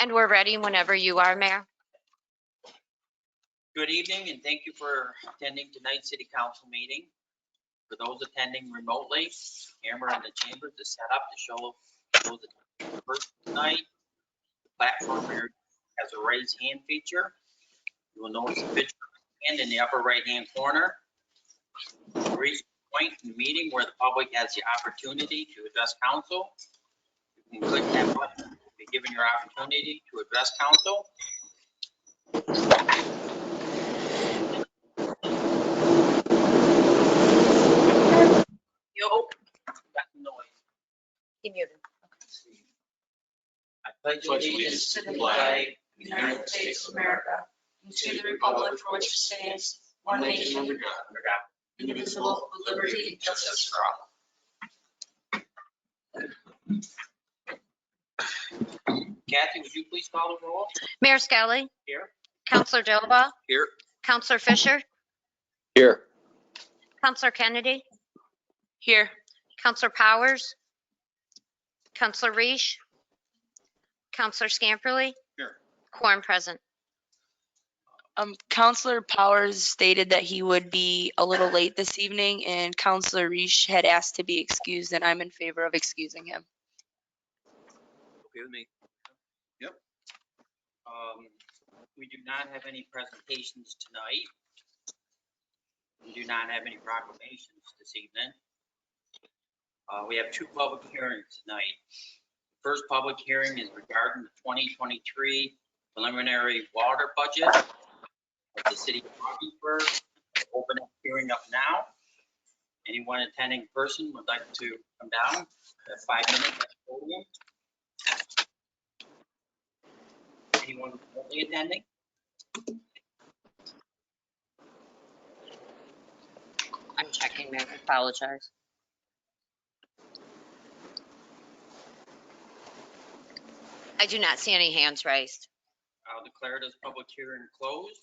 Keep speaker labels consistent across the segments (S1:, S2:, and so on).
S1: And we're ready whenever you are, Mayor.
S2: Good evening, and thank you for attending tonight's city council meeting. For those attending remotely, camera in the chambers is set up to show those attending first tonight. The platform here has a raise hand feature. You will notice a picture of a hand in the upper right-hand corner. Reach the point in the meeting where the public has the opportunity to address council. You can click that button to be given your opportunity to address council. Yo, got noise.
S1: He muted.
S2: I pledge allegiance to the flag of the United States of America, and to the republic for which it stands, one nation under God, indivisible, with liberty and justice for all. Kathy, would you please call the roll?
S1: Mayor Skelly,
S2: Here.
S1: Councilor Dilaba,
S2: Here.
S1: Councilor Fisher,
S3: Here.
S1: Councilor Kennedy,
S4: Here.
S1: Councilor Powers, Councilor Reish, Councilor Scamperly.
S2: Here.
S1: Quorum present.
S4: Councilor Powers stated that he would be a little late this evening, and Councilor Reish had asked to be excused, and I'm in favor of excusing him.
S2: Okay with me. Yep. We do not have any presentations tonight. We do not have any proclamations this evening. We have two public hearings tonight. First public hearing is regarding the 2023 preliminary water budget of the city of Augsburg. Open up hearing up now. Anyone attending in person would like to come down, have 5 minutes at the podium. Anyone remotely attending?
S1: I'm checking, Mayor. I apologize. I do not see any hands raised.
S2: I'll declare this public hearing closed.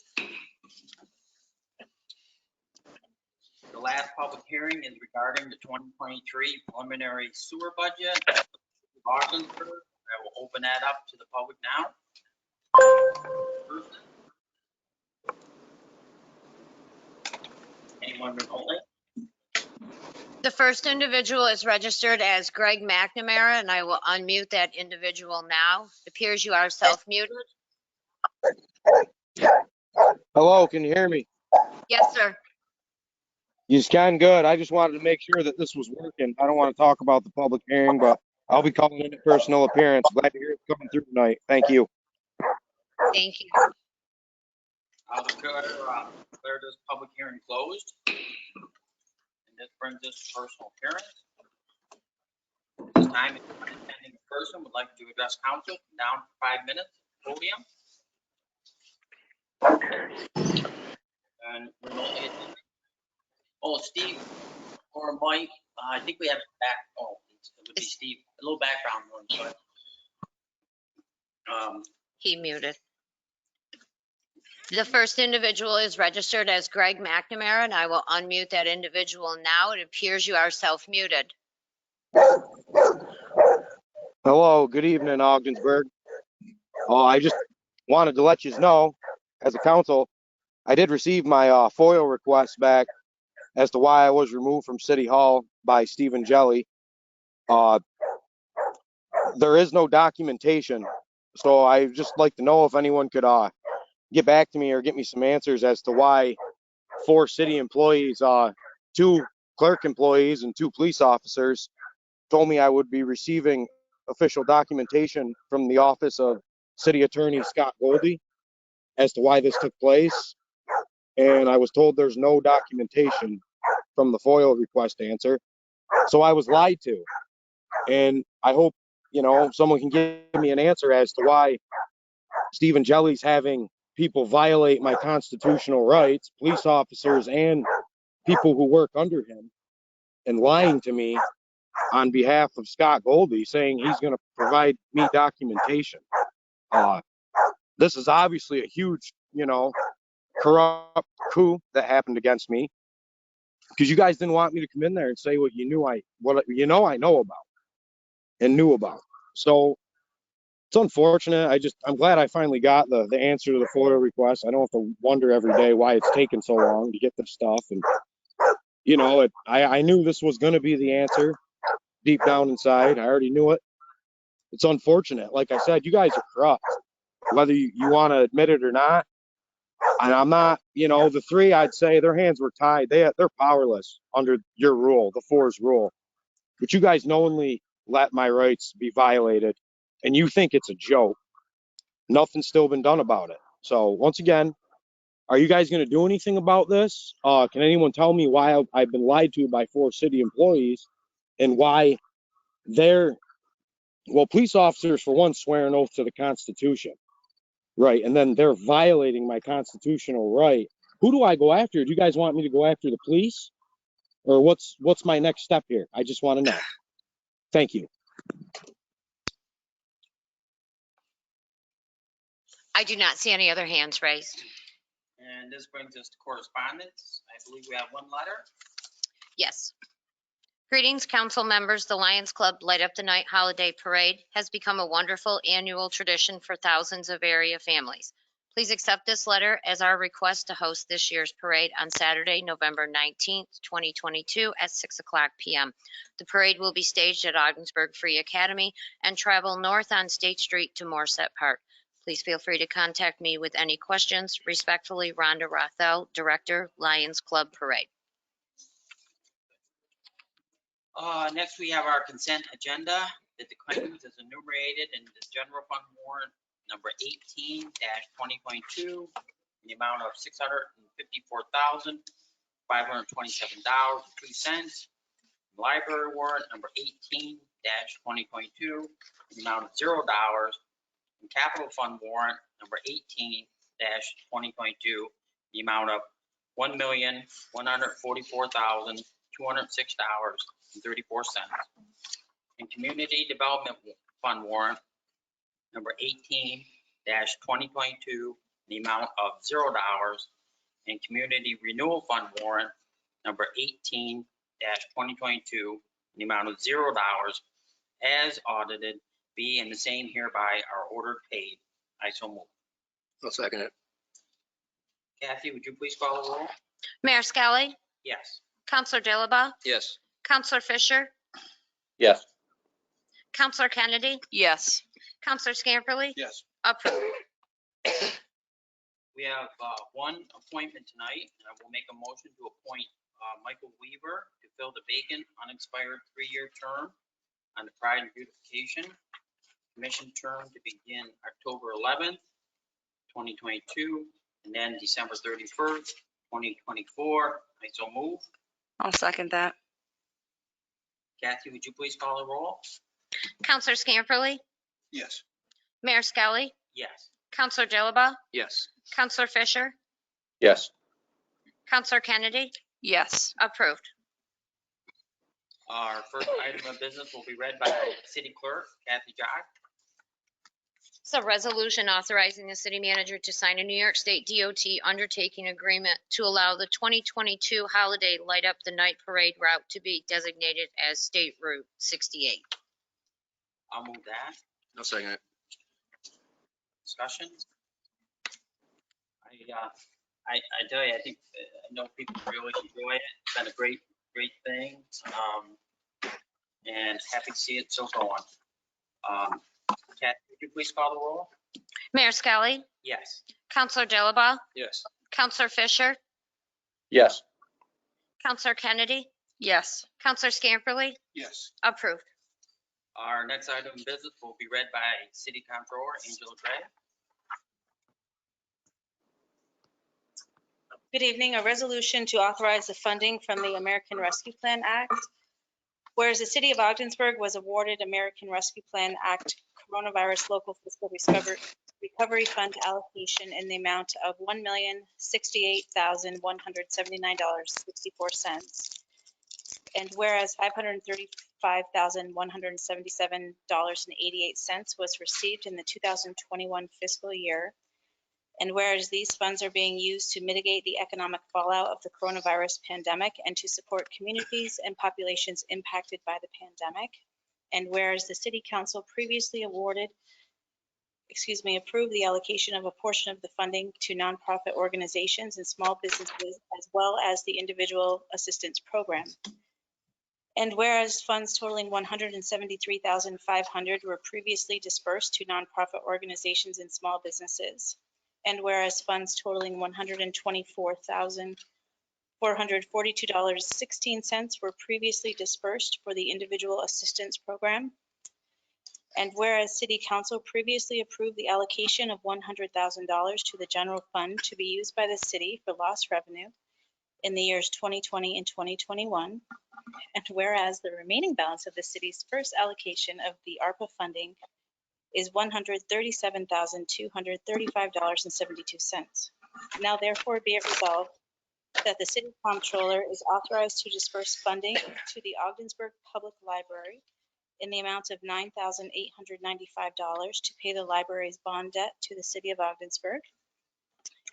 S2: The last public hearing is regarding the 2023 preliminary sewer budget of Augsburg. I will open that up to the public now. Anyone remotely?
S1: The first individual is registered as Greg McNamara, and I will unmute that individual now. It appears you are self-muted.
S3: Hello, can you hear me?
S1: Yes, sir.
S3: You can, good. I just wanted to make sure that this was working. I don't want to talk about the public hearing, but I'll be calling in a personal appearance. Glad to hear it coming through tonight. Thank you.
S1: Thank you.
S2: I'll declare this public hearing closed. And this brings us to personal appearance. This time, if anyone attending in person would like to address council, come down for 5 minutes, podium. And remotely attending. Oh, Steve or Mike, I think we have back. Oh, it would be Steve. A little background noise, but
S1: He muted. The first individual is registered as Greg McNamara, and I will unmute that individual now. It appears you are self-muted.
S3: Hello, good evening, Ogdensburg. I just wanted to let you know, as a council, I did receive my FOIL request back as to why I was removed from City Hall by Stephen Jelly. There is no documentation, so I'd just like to know if anyone could get back to me or get me some answers as to why 4 city employees, 2 clerk employees and 2 police officers told me I would be receiving official documentation from the office of City Attorney Scott Goldie as to why this took place. And I was told there's no documentation from the FOIL request answer. So I was lied to. And I hope, someone can give me an answer as to why Stephen Jelly's having people violate my constitutional rights, police officers and people who work under him, and lying to me on behalf of Scott Goldie, saying he's going to provide me documentation. This is obviously a huge, corrupt coup that happened against me, because you guys didn't want me to come in there and say what I know about and knew about. So It's unfortunate. I'm glad I finally got the answer to the FOIA request. I don't have to wonder every day why it's taken so long to get the stuff. And, I knew this was going to be the answer deep down inside. I already knew it. It's unfortunate. Like I said, you guys are corrupt, whether you want to admit it or not. And I'm not, the three, I'd say their hands were tied. They're powerless under your rule, the four's rule. But you guys knowingly let my rights be violated, and you think it's a joke. Nothing's still been done about it. So once again, are you guys going to do anything about this? Can anyone tell me why I've been lied to by 4 city employees, and why police officers, for one, swear an oath to the Constitution, right? And then they're violating my constitutional right. Who do I go after? Do you guys want me to go after the police? Or what's my next step here? I just want to know. Thank you.
S1: I do not see any other hands raised.
S2: And this brings us to correspondence. I believe we have one letter.
S1: Yes. Greetings, council members. The Lions Club Light Up the Night Holiday Parade has become a wonderful annual tradition for thousands of area families. Please accept this letter as our request to host this year's parade on Saturday, November 19th, 2022 at 6:00 p.m. The parade will be staged at Ogdensburg Free Academy and travel north on State Street to Morset Park. Please feel free to contact me with any questions. Respectfully, Rhonda Rothel, Director, Lions Club Parade.
S2: Next, we have our consent agenda. The claims is enumerated in the general fund warrant number 18-2022, in the amount of $654,527.02. Library warrant number 18-2022, in the amount of $0. And capital fund warrant number 18-2022, the amount of $1,144,206.34. And community development fund warrant number 18-2022, the amount of $0. And community renewal fund warrant number 18-2022, the amount of $0, as audited, be and the same hereby are ordered paid. I so move.
S5: I'll second it.
S2: Kathy, would you please call the roll?
S1: Mayor Skelly,
S2: Yes.
S1: Counselor Dilaba,
S5: Yes.
S1: Counselor Fisher,
S5: Yes.
S1: Counselor Kennedy,
S4: Yes.
S1: Counselor Scamperly,
S5: Yes.
S1: approved.
S2: We have one appointment tonight, and I will make a motion to appoint Michael Weaver to fill the vacant unexpired 3-year term on the Pride and Beautification Commission term to begin October 11th, 2022, and then December 31st, 2024. I so move.
S4: I'll second that.
S2: Kathy, would you please call the roll?
S1: Counselor Scamperly,
S5: Yes.
S1: Mayor Skelly,
S2: Yes.
S1: Counselor Dilaba,
S5: Yes.
S1: Counselor Fisher,
S5: Yes.
S1: Counselor Kennedy,
S4: Yes.
S1: approved.
S2: Our first item of business will be read by City Clerk Kathy Jock.
S1: It's a resolution authorizing the city manager to sign a New York State DOT undertaking agreement to allow the 2022 holiday Light Up the Night Parade route to be designated as State Route 68.
S2: I'll move that.
S5: I'll second it.
S2: Discussion? I tell you, I think, I know people really enjoy it. It's been a great thing. And happy to see it still going. Kathy, would you please call the roll?
S1: Mayor Skelly,
S2: Yes.
S1: Counselor Dilaba,
S5: Yes.
S1: Counselor Fisher,
S5: Yes.
S1: Counselor Kennedy,
S4: Yes.
S1: Counselor Scamperly,
S5: Yes.
S1: approved.
S2: Our next item of business will be read by City Comptroller Angela Gray.
S6: Good evening. A resolution to authorize the funding from the American Rescue Plan Act. Whereas the city of Ogdensburg was awarded American Rescue Plan Act Coronavirus Local Fiscal Recovery Fund allocation in the amount of $1,068,179.64. And whereas $535,177.88 was received in the 2021 fiscal year. And whereas these funds are being used to mitigate the economic fallout of the coronavirus pandemic and to support communities and populations impacted by the pandemic. And whereas the City Council previously awarded approve the allocation of a portion of the funding to nonprofit organizations and small businesses, as well as the individual assistance program. And whereas funds totaling $173,500 were previously dispersed to nonprofit organizations and small businesses. And whereas funds totaling $124,442.16 were previously dispersed for the individual assistance program. And whereas City Council previously approved the allocation of $100,000 to the general fund to be used by the city for lost revenue in the years 2020 and 2021. And whereas the remaining balance of the city's first allocation of the ARPA funding is $137,235.72. Now therefore be it resolved that the city comptroller is authorized to disperse funding to the Ogdensburg Public Library in the amount of $9,895 to pay the library's bond debt to the city of Ogdensburg.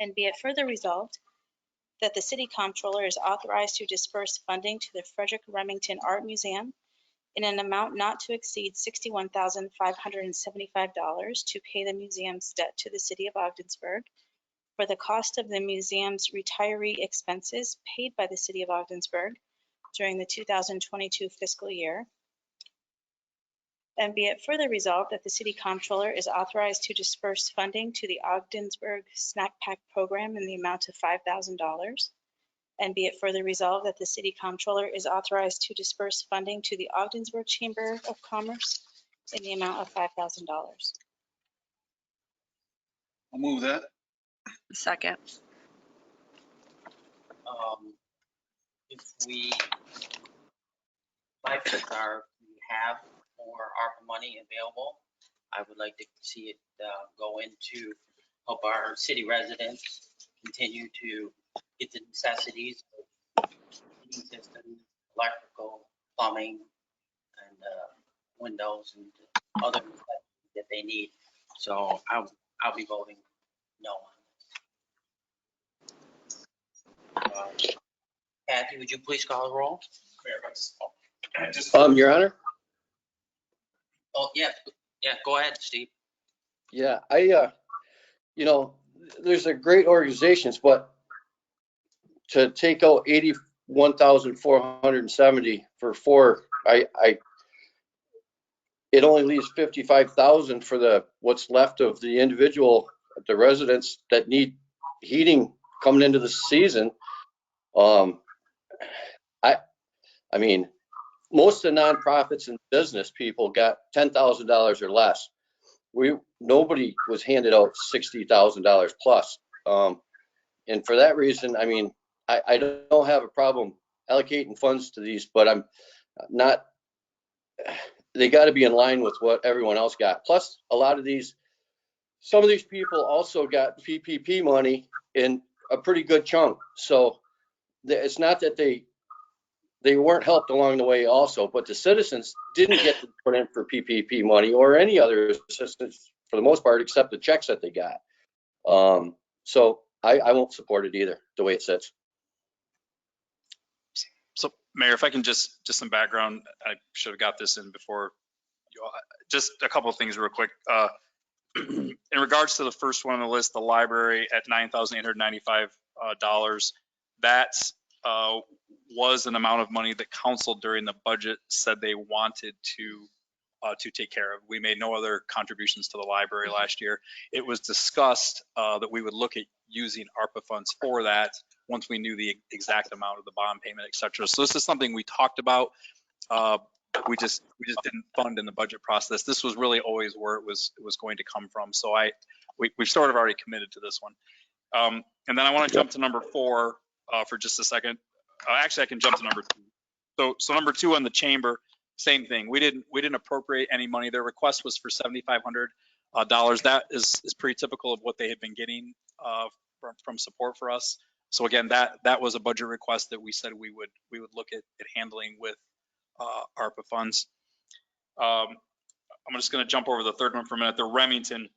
S6: And be it further resolved that the city comptroller is authorized to disperse funding to the Frederick Remington Art Museum in an amount not to exceed $61,575 to pay the museum's debt to the city of Ogdensburg for the cost of the museum's retiree expenses paid by the city of Ogdensburg during the 2022 fiscal year. And be it further resolved that the city comptroller is authorized to disperse funding to the Ogdensburg Snack Pack program in the amount of $5,000. And be it further resolved that the city comptroller is authorized to disperse funding to the Ogdensburg Chamber of Commerce in the amount of $5,000.
S7: I'll move that.
S4: Second.
S2: If my thoughts are, we have more ARPA money available. I would like to see it go into help our city residents continue to get the necessities of heating systems, electrical, plumbing, and windows and other necessities that they need. So I'll be voting no on this. Kathy, would you please call the roll?
S5: Your Honor?
S2: Oh, yeah, go ahead, Steve.
S5: Yeah, there's a great organizations, but to take out 81,470 for four, it only leaves 55,000 for what's left of the the residents that need heating coming into the season. I mean, most of the nonprofits and business people got $10,000 or less. Nobody was handed out $60,000 plus. And for that reason, I mean, I don't have a problem allocating funds to these, but I'm not, they got to be in line with what everyone else got. Plus, some of these people also got PPP money in a pretty good chunk. So it's not that they weren't helped along the way also, but the citizens didn't get to put in for PPP money or any other assistance for the most part, except the checks that they got. So I won't support it either, the way it sits.
S7: So Mayor, if I can just some background, I should have got this in before you all, just a couple of things real quick. In regards to the first one on the list, the library at $9,895, that was an amount of money that council during the budget said they wanted to take care of. We made no other contributions to the library last year. It was discussed that we would look at using ARPA funds for that once we knew the exact amount of the bond payment, et cetera. So this is something we talked about. We just didn't fund in the budget process. This was really always where it was going to come from. So we've sort of already committed to this one. And then I want to jump to number 4 for just a second. Actually, I can jump to number 2. So number 2 on the chamber, same thing. We didn't appropriate any money. Their request was for $7,500. That is pretty typical of what they had been getting from support for us. So again, that was a budget request that we said we would look at handling with ARPA funds. I'm just going to jump over the third one for a minute. The Remington.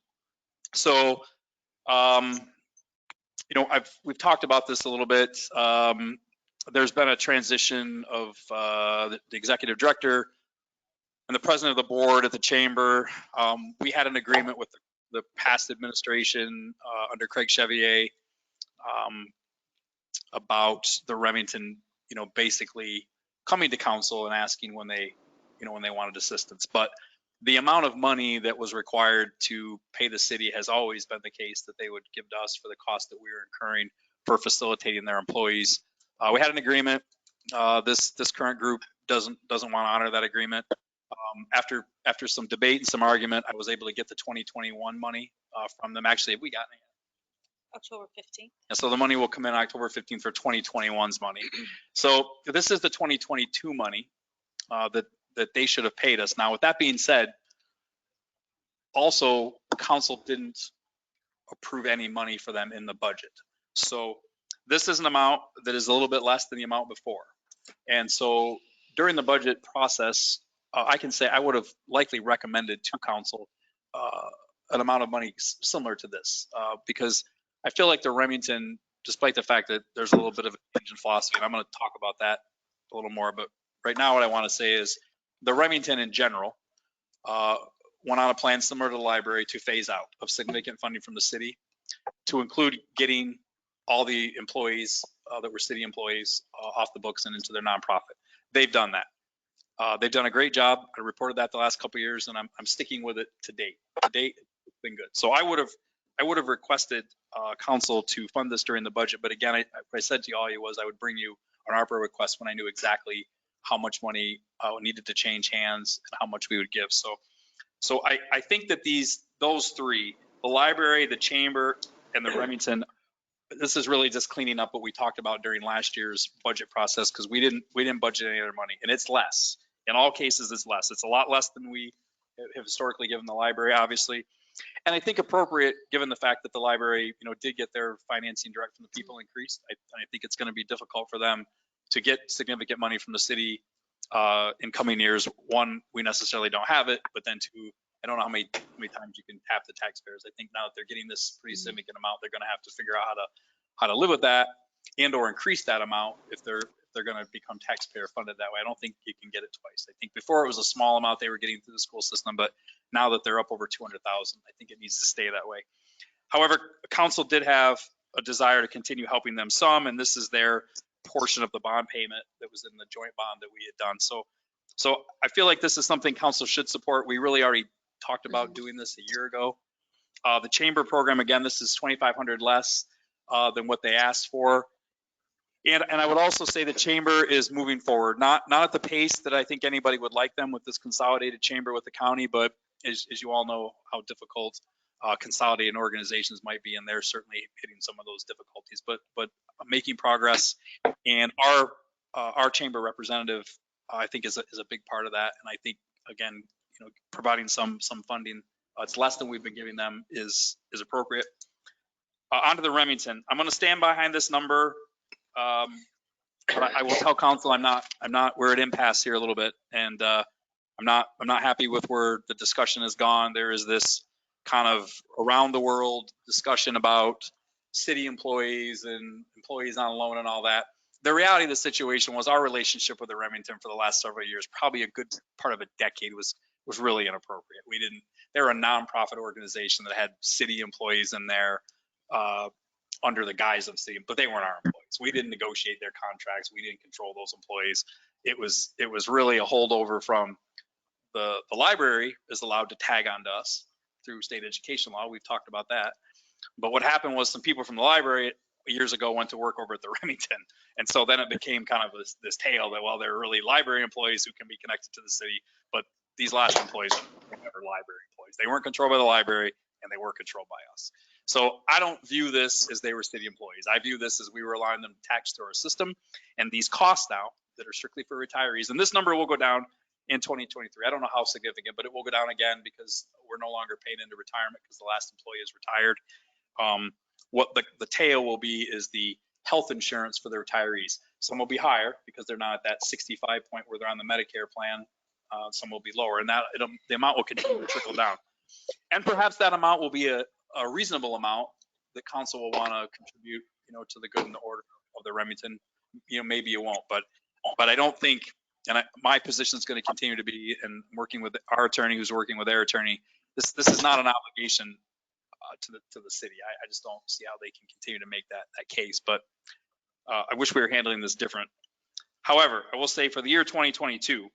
S7: So we've talked about this a little bit. There's been a transition of the executive director and the president of the board at the chamber. We had an agreement with the past administration under Craig Chevier about the Remington, basically coming to council and asking when they wanted assistance. But the amount of money that was required to pay the city has always been the case that they would give to us for the cost that we were incurring for facilitating their employees. We had an agreement. This current group doesn't want to honor that agreement. After some debate and some argument, I was able to get the 2021 money from them. Actually, we got it.
S6: October 15th.
S7: And so the money will come in October 15th for 2021's money. So this is the 2022 money that they should have paid us. Now, with that being said, also council didn't approve any money for them in the budget. So this is an amount that is a little bit less than the amount before. And so during the budget process, I can say I would have likely recommended to council an amount of money similar to this because I feel like the Remington, despite the fact that there's a little bit of a change in philosophy, and I'm going to talk about that a little more, but right now what I want to say is the Remington in general went on a plan similar to the library to phase out of significant funding from the city to include getting all the employees that were city employees off the books and into their nonprofit. They've done that. They've done a great job. I reported that the last couple of years, and I'm sticking with it to date. To date, it's been good. So I would have requested council to fund this during the budget, but again, I said to you all I would bring you an ARPA request when I knew exactly how much money needed to change hands and how much we would give. So I think that those three, the library, the chamber, and the Remington, this is really just cleaning up what we talked about during last year's budget process because we didn't budget any other money, and it's less. In all cases, it's less. It's a lot less than we have historically given the library, obviously. And I think appropriate given the fact that the library, did get their financing direct from the people increased. I think it's going to be difficult for them to get significant money from the city in coming years. One, we necessarily don't have it, but then two, I don't know how many times you can tap the taxpayers. I think now that they're getting this pretty significant amount, they're going to have to figure out how to live with that and or increase that amount if they're going to become taxpayer funded that way. I don't think you can get it twice. I think before it was a small amount they were getting through the school system, but now that they're up over 200,000, I think it needs to stay that way. However, council did have a desire to continue helping them some, and this is their portion of the bond payment that was in the joint bond that we had done. So I feel like this is something council should support. We really already talked about doing this a year ago. The chamber program, again, this is 2,500 less than what they asked for. And I would also say the chamber is moving forward, not at the pace that I think anybody would like them with this consolidated chamber with the county, but as you all know how difficult consolidated organizations might be, and they're certainly hitting some of those difficulties, but making progress. And our chamber representative, I think, is a big part of that. And I think, again, providing some funding, it's less than we've been giving them, is appropriate. Onto the Remington. I'm going to stand behind this number. But I will tell council I'm not we're at impasse here a little bit, and I'm not happy with where the discussion has gone. There is this kind of around the world discussion about city employees and employees on loan and all that. The reality of the situation was our relationship with the Remington for the last several years, probably a good part of a decade, was really inappropriate. They're a nonprofit organization that had city employees in there under the guise of city, but they weren't our employees. We didn't negotiate their contracts. We didn't control those employees. It was really a holdover from the library is allowed to tag onto us through state education law. We've talked about that. But what happened was some people from the library years ago went to work over at the Remington. And so then it became kind of this tale that, well, they're really library employees who can be connected to the city, but these last employees were never library employees. They weren't controlled by the library, and they were controlled by us. So I don't view this as they were city employees. I view this as we were allowing them to tax to our system, and these costs now that are strictly for retirees, and this number will go down in 2023. I don't know how significant, but it will go down again because we're no longer paying into retirement because the last employee is retired. What the tail will be is the health insurance for the retirees. Some will be higher because they're not at that 65 point where they're on the Medicare plan. Some will be lower, and the amount will continue to trickle down. And perhaps that amount will be a reasonable amount that council will want to contribute, to the good and the order of the Remington. Maybe it won't, but I don't think, and my position is going to continue to be, and working with our attorney who's working with their attorney, this is not an obligation to the city. I just don't see how they can continue to make that case, but I wish we were handling this different. However, I will say for the year 2022,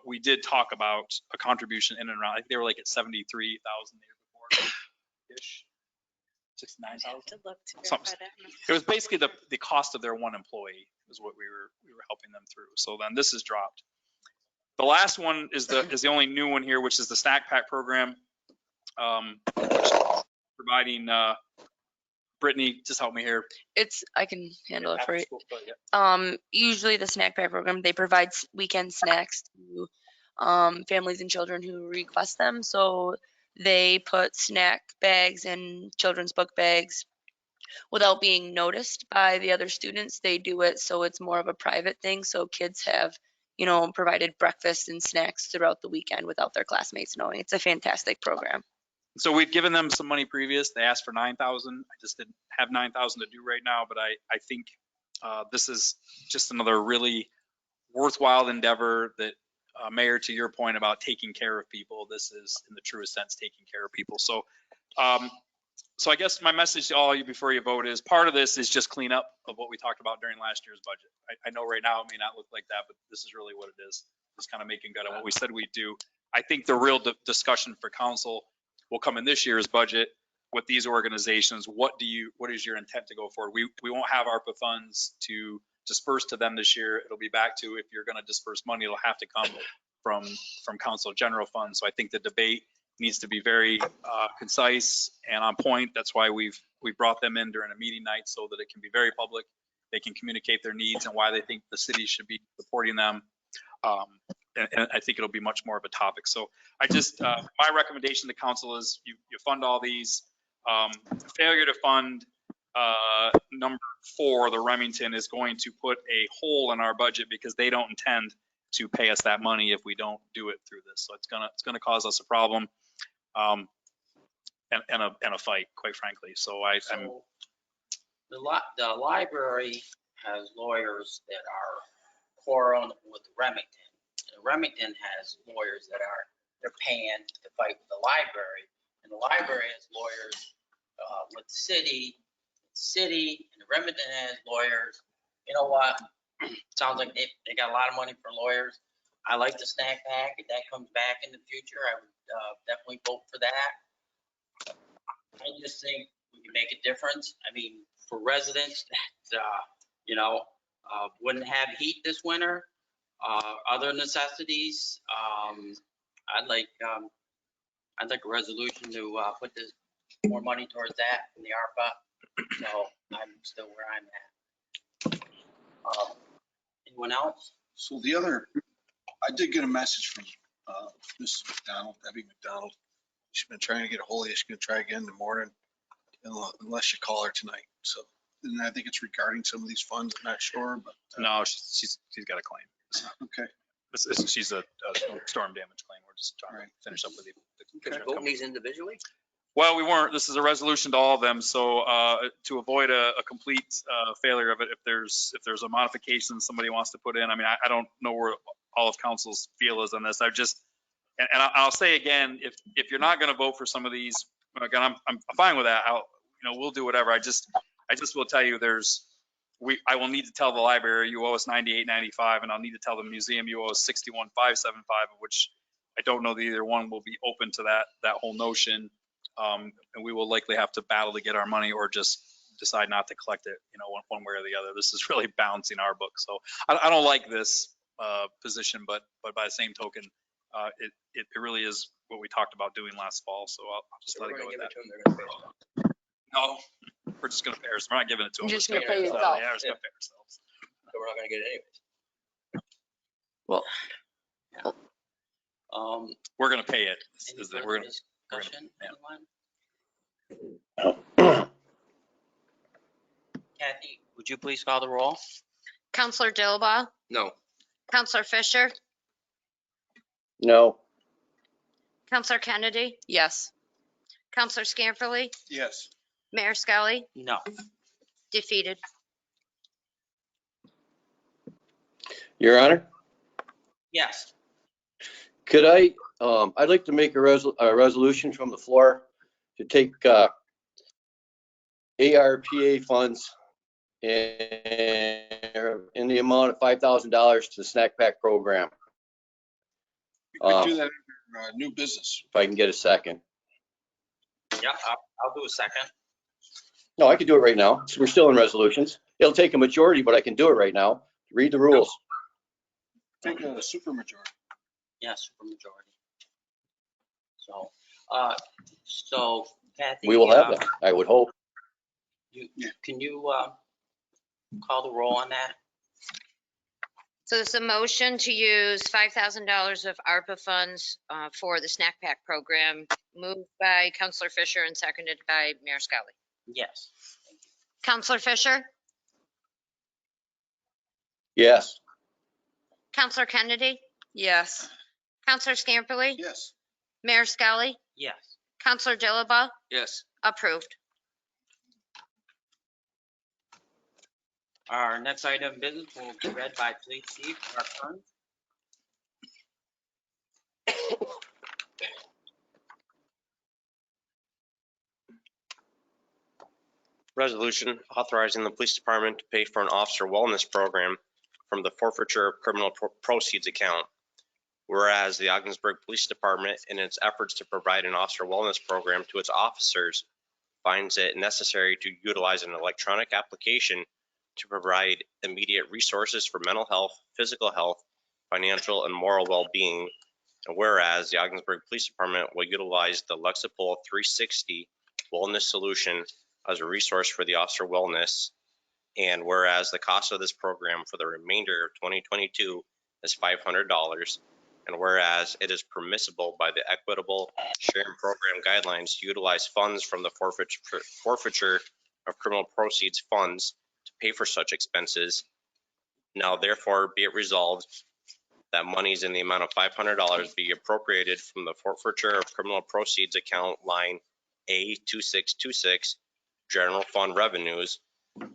S7: we did talk about a contribution in and around, I think they were like at 73,000 the year before-ish, 69,000.
S6: To look to
S7: Something.
S6: verify that.
S7: It was basically the cost of their one employee is what we were helping them through. So then this is dropped. The last one is the only new one here, which is the snack pack program, which is providing, Brittany, just help me here.
S4: I can handle it for you.
S7: After school, yeah.
S4: Usually the snack pack program, they provide weekend snacks to families and children who request them. So they put snack bags and children's book bags without being noticed by the other students. They do it so it's more of a private thing. So kids have, provided breakfast and snacks throughout the weekend without their classmates knowing. It's a fantastic program.
S7: So we've given them some money previous. They asked for 9,000. I just didn't have 9,000 to do right now, but I think this is just another really worthwhile endeavor that, Mayor, to your point about taking care of people, this is in the truest sense taking care of people. So, so I guess my message to all of you before you vote is part of this is just cleanup of what we talked about during last year's budget. I know right now it may not look like that, but this is really what it is. Just kind of making good on what we said we'd do. I think the real discussion for council will come in this year's budget with these organizations. What is your intent to go forward? We won't have ARPA funds to disperse to them this year. It'll be back to, if you're going to disperse money, it'll have to come from council general funds. So I think the debate needs to be very concise and on point. That's why we've brought them in during a meeting night so that it can be very public. They can communicate their needs and why they think the city should be supporting them. And I think it'll be much more of a topic. So I just, my recommendation to council is you fund all these. Failure to fund number 4, the Remington, is going to put a hole in our budget because they don't intend to pay us that money if we don't do it through this. So it's gonna cause us a problem, and a fight, quite frankly. So I'm.
S2: The library has lawyers that are quarreling with the Remington. The Remington has lawyers that they're paying to fight with the library, and the library has lawyers with the city, and the Remington has lawyers. You know what? Sounds like they got a lot of money for lawyers. I like the snack pack. If that comes back in the future, I would definitely vote for that. I just think we can make a difference. I mean, for residents that, wouldn't have heat this winter, other necessities, I'd like a resolution to put more money towards that in the ARPA. So I'm still where I'm at. Anyone else?
S8: So I did get a message from Mrs. McDonald, Debbie McDonald. She's been trying to get a hold of you. She's going to try again in the morning unless you call her tonight. So, and I think it's regarding some of these funds. I'm not sure, but.
S7: No, she's got a claim.
S8: Okay.
S7: She's a storm damage claim. We're just trying to finish up with
S9: Can I vote these individually?
S7: Well, we weren't. This is a resolution to all of them. So to avoid a complete failure of it, if there's a modification somebody wants to put in, I mean, I don't know where all of council's feel is on this. I'll say again, if you're not going to vote for some of these, again, I'm fine with that. We'll do whatever. I just will tell you I will need to tell the library you owe us $98.95, and I'll need to tell the museum you owe us $61,575, which I don't know that either one will be open to that whole notion. And we will likely have to battle to get our money or just decide not to collect it, one way or the other. This is really balancing our book. So I don't like this position, but by the same token, it really is what we talked about doing last fall. So I'll just let it go with that. No, we're just going to pay ourselves. We're not giving it to them.
S4: You're just
S7: We're
S4: gonna pay
S7: ourselves.
S4: yourself.
S7: Yeah, we're just going to pay ourselves.
S9: So we're not gonna get it anyways.
S7: We're going to pay it.
S2: Any
S7: Is that
S2: further
S7: we're gonna,
S2: discussion?
S7: yeah.
S2: Anyone? Kathy, would you please call the roll?
S1: Counselor Dilaba?
S9: No.
S1: Counselor Fisher?
S5: No.
S1: Counselor Kennedy?
S4: Yes.
S1: Counselor Scamperly?
S8: Yes.
S1: Mayor Skelly?
S2: No.
S1: Defeated.
S5: Your Honor,
S2: Yes.
S5: could I'd like to make a resolution from the floor to take ARPA funds in the amount of $5,000 to the snack pack program.
S8: You could do that under new business.
S5: If I can get a second.
S2: Yeah, I'll do a second.
S5: No, I can do it right now. So we're still in resolutions. It'll take a majority, but I can do it right now. Read the rules.
S8: Take a super majority.
S2: Yeah, super majority. So Kathy.
S5: We will have that, I would hope.
S2: Can you call the roll on that?
S1: So it's a motion to use $5,000 of ARPA funds for the snack pack program, moved by Counselor Fisher and seconded by Mayor Scully.
S2: Yes.
S1: Counselor Fisher,
S5: Yes.
S1: Counselor Kennedy,
S4: Yes.
S1: Counselor Scamperly,
S8: Yes.
S1: Mayor Scully,
S2: Yes.
S1: Counselor Dilaba,
S9: Yes.
S1: approved.
S2: Our next item of business will be read by Police Chief Mark Kern.
S10: Resolution authorizing the police department to pay for an officer wellness program from the forfeiture of criminal proceeds account. Whereas the Ogdensburg Police Department, in its efforts to provide an officer wellness program to its officers, finds it necessary to utilize an electronic application to provide immediate resources for mental health, physical health, financial, and moral well-being. And whereas the Ogdensburg Police Department will utilize the Lexipol 360 wellness solution as a resource for the officer wellness. And whereas the cost of this program for the remainder of 2022 is $500. And whereas it is permissible by the equitable sharing program guidelines to utilize funds from the forfeiture of criminal proceeds funds to pay for such expenses. Now therefore be it resolved that monies in the amount of $500 be appropriated from the forfeiture of criminal proceeds account line A2626 general fund revenues,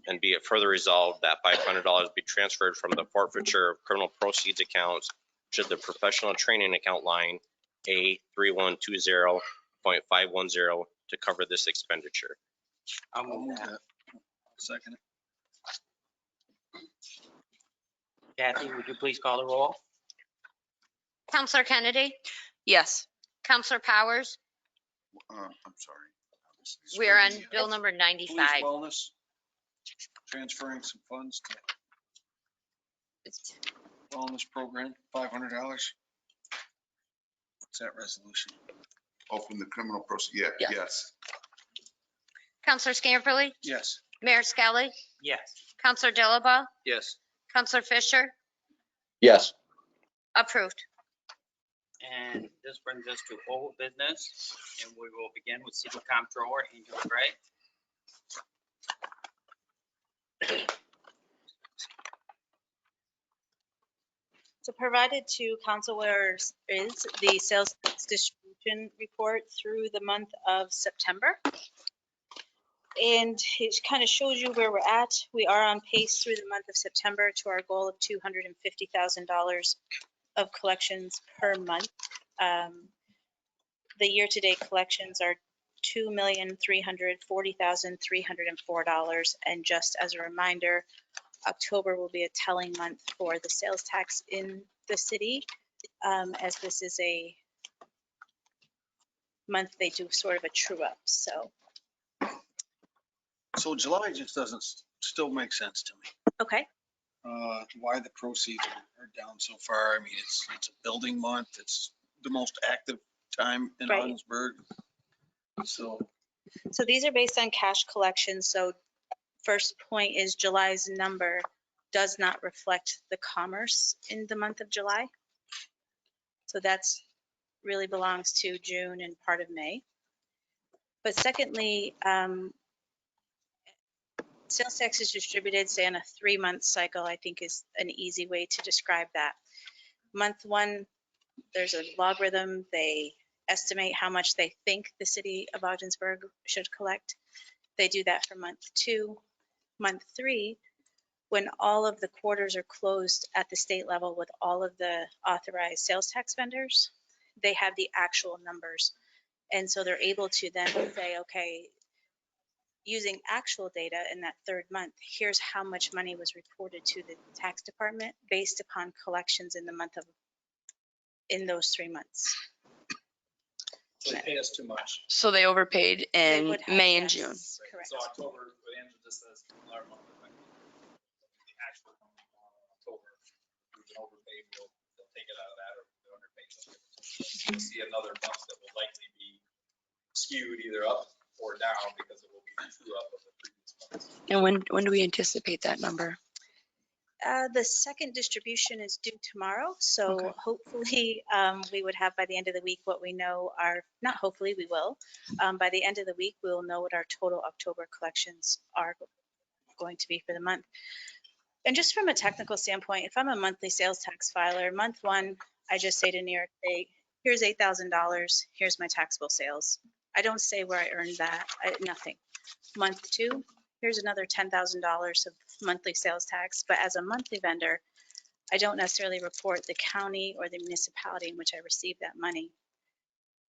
S10: and be it further resolved that $500 be transferred from the forfeiture of criminal proceeds accounts to the professional training account line A3120.510 to cover this expenditure.
S2: I'll
S8: I'll
S2: move
S8: move
S2: that.
S8: that. Second.
S2: Kathy, would you please call the roll?
S1: Counselor Kennedy,
S4: Yes.
S1: Counselor Powers,
S8: I'm sorry.
S1: we are on
S8: The,
S1: bill number
S8: Police
S1: 95.
S8: wellness, transferring some funds to wellness program, $500. What's that resolution?
S11: Oh, from the criminal process, yeah,
S4: Yeah.
S11: yes.
S1: Counselor Scamperly,
S8: Yes.
S1: Mayor Scully,
S2: Yes.
S1: Counselor Dilaba,
S9: Yes.
S1: Counselor Fisher,
S5: Yes.
S1: approved.
S2: And this brings us to old business, and we will begin with City Comptroller Angela Gray.
S6: So provided to councilors is the sales tax distribution report through the month of September. And it kind of shows you where we're at. We are on pace through the month of September to our goal of $250,000 of collections per month. The year-to-date collections are $2,340,304. And just as a reminder, October will be a telling month for the sales tax in the city, as this is a month they do sort of a true up.
S8: So July just doesn't still make sense to me.
S6: Okay.
S8: Why the proceeds are down so far. I mean, it's a building month. It's the most active time in
S6: Right.
S8: Ogdensburg. So
S6: these are based on cash collections. So first point is July's number does not reflect the commerce in the month of July. So that's really belongs to June and part of May. But secondly, sales tax is distributed, say, on a 3-month cycle, I think is an easy way to describe that. Month 1, there's a logarithm. They estimate how much they think the city of Ogdensburg should collect. They do that for month 2. Month 3, when all of the quarters are closed at the state level with all of the authorized sales tax vendors, they have the actual numbers. And so they're able to then say, okay, using actual data in that third month, here's how much money was reported to the tax department based upon collections in those 3 months.
S7: So they pay us too much.
S4: So they overpaid
S6: They
S4: in
S6: would have,
S4: May and
S6: yes,
S4: June.
S6: Correct.
S7: So October, what Andrew just says, our month effective. The actual month of October, we can overpay, they'll take it out of that, or they'll underpay. We'll see another month that will likely be skewed either up or down because it will be the true up of the previous months.
S4: And when do we anticipate that number?
S6: The second distribution is due tomorrow, so
S4: Okay.
S6: hopefully we would have by the end of the week what we know are, not hopefully, we will. By the end of the week, we'll know what our total October collections are going to be for the month. And just from a technical standpoint, if I'm a monthly sales tax filer, month one, I just say to New York State, here's $8,000, here's my taxable sales. I don't say where I earned that, nothing. Month two, here's another $10,000 of monthly sales tax, but as a monthly vendor, I don't necessarily report the county or the municipality in which I received that money.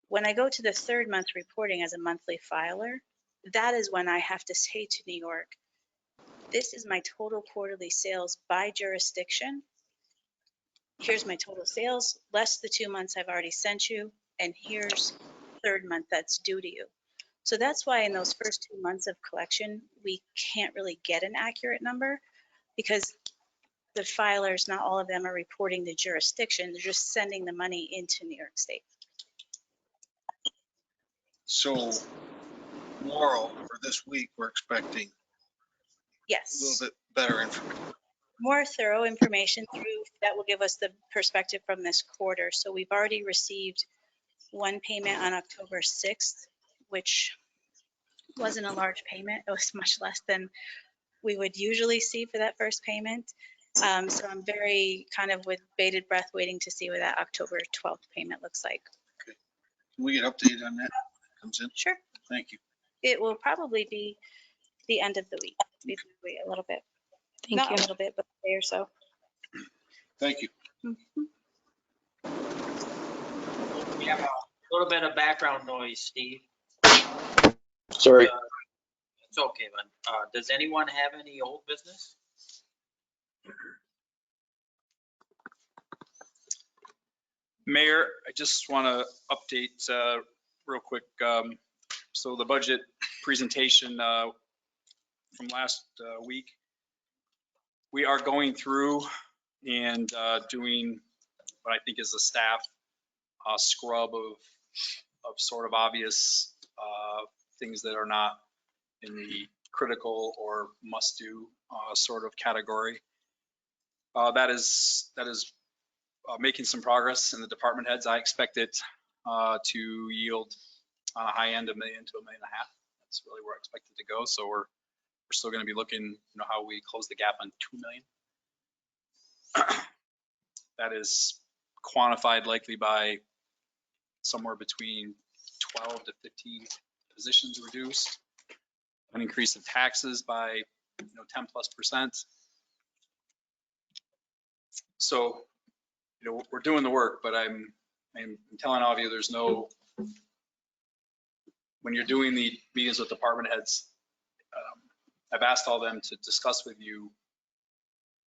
S6: When I go to the third month reporting as a monthly filer, that is when I have to say to New York, this is my total quarterly sales by jurisdiction. Here's my total sales, less the 2 months I've already sent you, and here's third month that's due to you. So that's why in those first 2 months of collection, we can't really get an accurate number because the filers, not all of them are reporting the jurisdiction. They're just sending the money into New York State.
S8: So tomorrow or this week, we're expecting a
S6: Yes.
S8: little bit better information.
S6: More thorough information through that will give us the perspective from this quarter. So we've already received one payment on October 6th, which wasn't a large payment. It was much less than we would usually see for that first payment. So I'm very kind of with bated breath waiting to see what that October 12th payment looks like.
S8: Can we get updated on that? Comes in?
S6: Sure.
S8: Thank you.
S6: It will probably be the end of the week. Maybe wait a little bit.
S4: Thank
S6: Not
S4: you.
S6: a little bit, but a day or so.
S8: Thank you.
S6: Mhm.
S2: We have a little bit of background noise, Steve.
S5: Sorry.
S2: It's okay, man. Does anyone have any old business?
S7: Mayor, I just want to update real quick. So the budget presentation from last week, we are going through and doing what I think is a staff scrub of sort of obvious things that are not in the critical or must do sort of category. That is making some progress in the department heads. I expect it to yield on a high end $1 million to $1.5 million. That's really where I expect it to go. So we're still going to be looking, how we close the gap on $2 million. That is quantified likely by somewhere between 12 to 15 positions reduced, an increase of taxes by 10+%. So we're doing the work, but I'm telling all of you, there's no, when you're doing the meetings with department heads, I've asked all them to discuss with you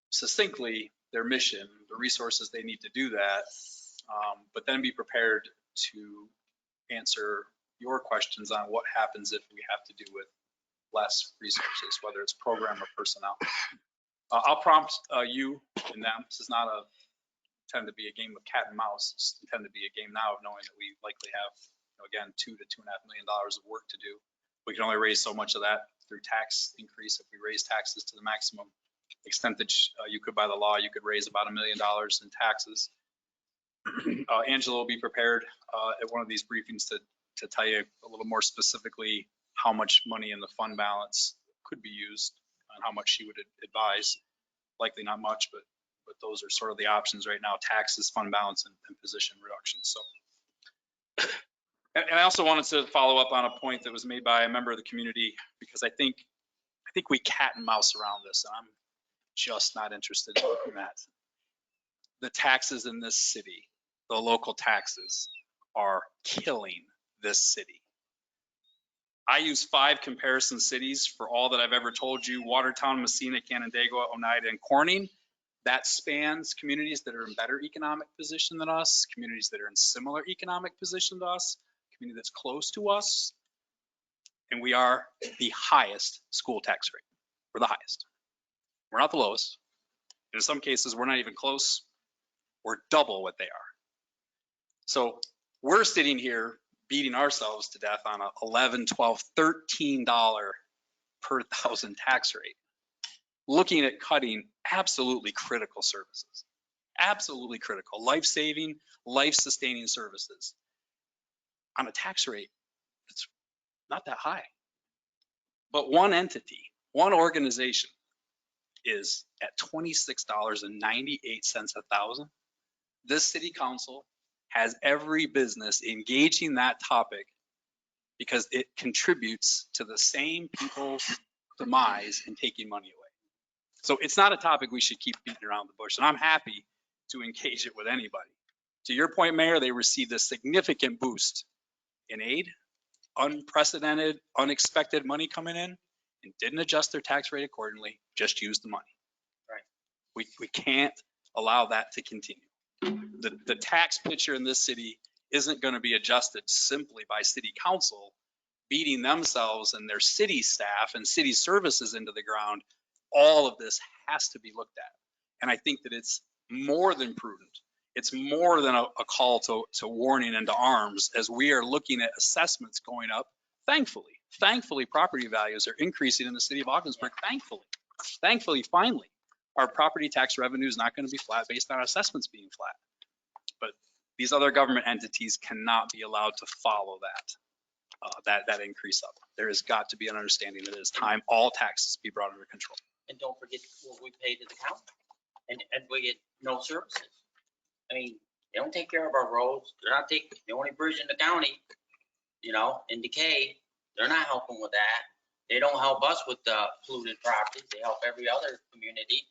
S7: succinctly their mission, the resources they need to do that, but then be prepared to answer your questions on what happens if we have to do with less resources, whether it's program or personnel. I'll prompt you and them. This is not intended to be a game of cat and mouse. It's intended to be a game now of knowing that we likely have, again, $2 to $2.5 million of work to do. We can only raise so much of that through tax increase. If we raise taxes to the maximum extent that you could by the law, you could raise about $1 million in taxes. Angela will be prepared at one of these briefings to tell you a little more specifically how much money in the fund balance could be used and how much she would advise. Likely not much, but those are sort of the options right now: taxes, fund balance, and position reduction. So, and I also wanted to follow up on a point that was made by a member of the community, because I think we cat and mouse around this, and I'm just not interested in that. The taxes in this city, the local taxes, are killing this city. I use 5 comparison cities for all that I've ever told you: Watertown, Messina, Canandaigua, Oneida, and Corning. That spans communities that are in better economic position than us, communities that are in similar economic position to us, community that's close to us. And we are the highest school tax rate. We're the highest. We're not the lowest. In some cases, we're not even close. We're double what they are. So we're sitting here beating ourselves to death on a $11, $12, $13 per thousand tax rate, looking at cutting absolutely critical services, absolutely critical, life-saving, life-sustaining services on a tax rate that's not that high. But one entity, one organization is at $26.98 a thousand. This city council has every business engaging that topic because it contributes to the same people's demise in taking money away. So it's not a topic we should keep beating around the bush, and I'm happy to engage it with anybody. To your point, Mayor, they received a significant boost in aid, unprecedented, unexpected money coming in, and didn't adjust their tax rate accordingly, just used the money.
S2: Right.
S7: We can't allow that to continue. The tax picture in this city isn't going to be adjusted simply by city council beating themselves and their city staff and city services into the ground. All of this has to be looked at. And I think that it's more than prudent. It's more than a call to warning and to arms as we are looking at assessments going up. Thankfully, property values are increasing in the city of Ogdensburg. Thankfully, finally, our property tax revenue is not going to be flat based on assessments being flat. But these other government entities cannot be allowed to follow that increase up. There has got to be an understanding that it is time all taxes be brought under control.
S2: And don't forget what we pay to the county, and we get no services. I mean, they don't take care of our roads. They're not taking, the only bridge in the county, in decay, they're not helping with that. They don't help us with the polluted properties. They help every other community.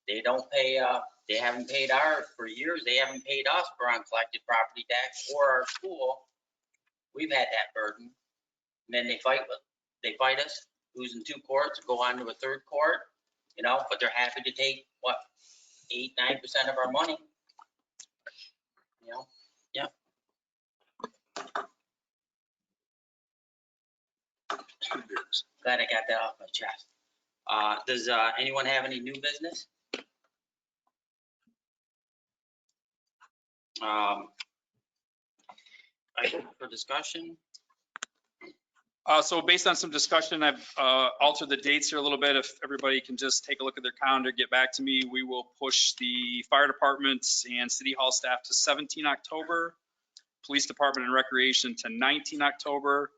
S2: They don't pay, they haven't paid ours for years. They haven't paid us for uncollected property tax or our school. We've had that burden. And then they fight us, losing 2 courts, go on to a 3rd court, but they're happy to take 8, 9% of our money. Yeah. Glad I got that off my chest. Does anyone have any new business? Item for discussion?
S7: So based on some discussion, I've altered the dates here a little bit. If everybody can just take a look at their calendar, get back to me. We will push the fire departments and city hall staff to 17 October, police department and recreation to 19 October.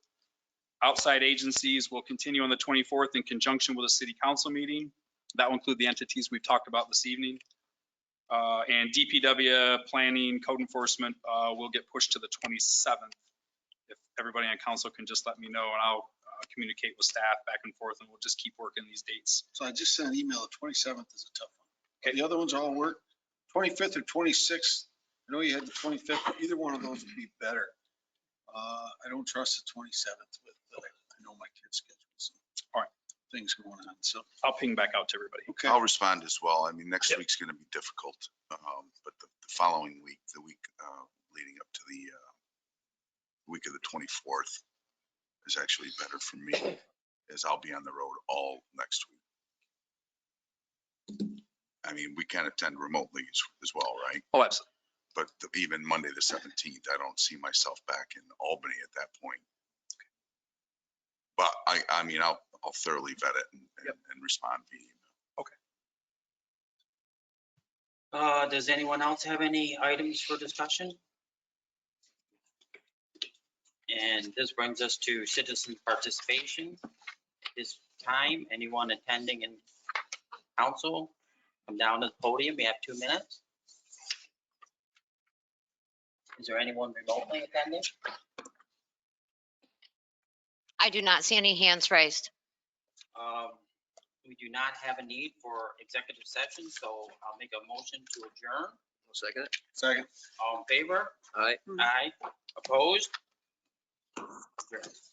S7: Outside agencies will continue on the 24th in conjunction with a city council meeting. That will include the entities we've talked about this evening. And DPW, planning, code enforcement will get pushed to the 27th. If everybody on council can just let me know, and I'll communicate with staff back and forth, and we'll just keep working these dates.
S8: So I just sent an email. The 27th is a tough one.
S7: Okay.
S8: The other ones all work. 25th or 26th. I know you had the 25th. Either one of those would be better. I don't trust the 27th with, I know my kids' schedules.
S7: All right.
S8: Things going on. So
S7: I'll ping back out to everybody.
S8: okay.
S11: I'll respond as well. I mean, next
S7: Yep.
S11: week's going to be difficult, but the following week, the week leading up to the week of the 24th is actually better for me, as I'll be on the road all next week. I mean, we can attend remotely as well, right?
S7: Oh, absolutely.
S11: But even Monday, the 17th, I don't see myself back in Albany at that point. But I mean, I'll thoroughly vet it and respond via email.
S2: Okay. Does anyone else have any items for discussion? And this brings us to citizen participation. This time, anyone attending in council, come down to the podium. We have 2 minutes. Is there anyone remotely attending?
S1: I do not see any hands raised.
S2: We do not have a need for executive session, so I'll make a motion to adjourn.
S9: I'll second it.
S8: Second.
S2: All in favor?
S9: Aye.
S2: Aye. Opposed? adjourned.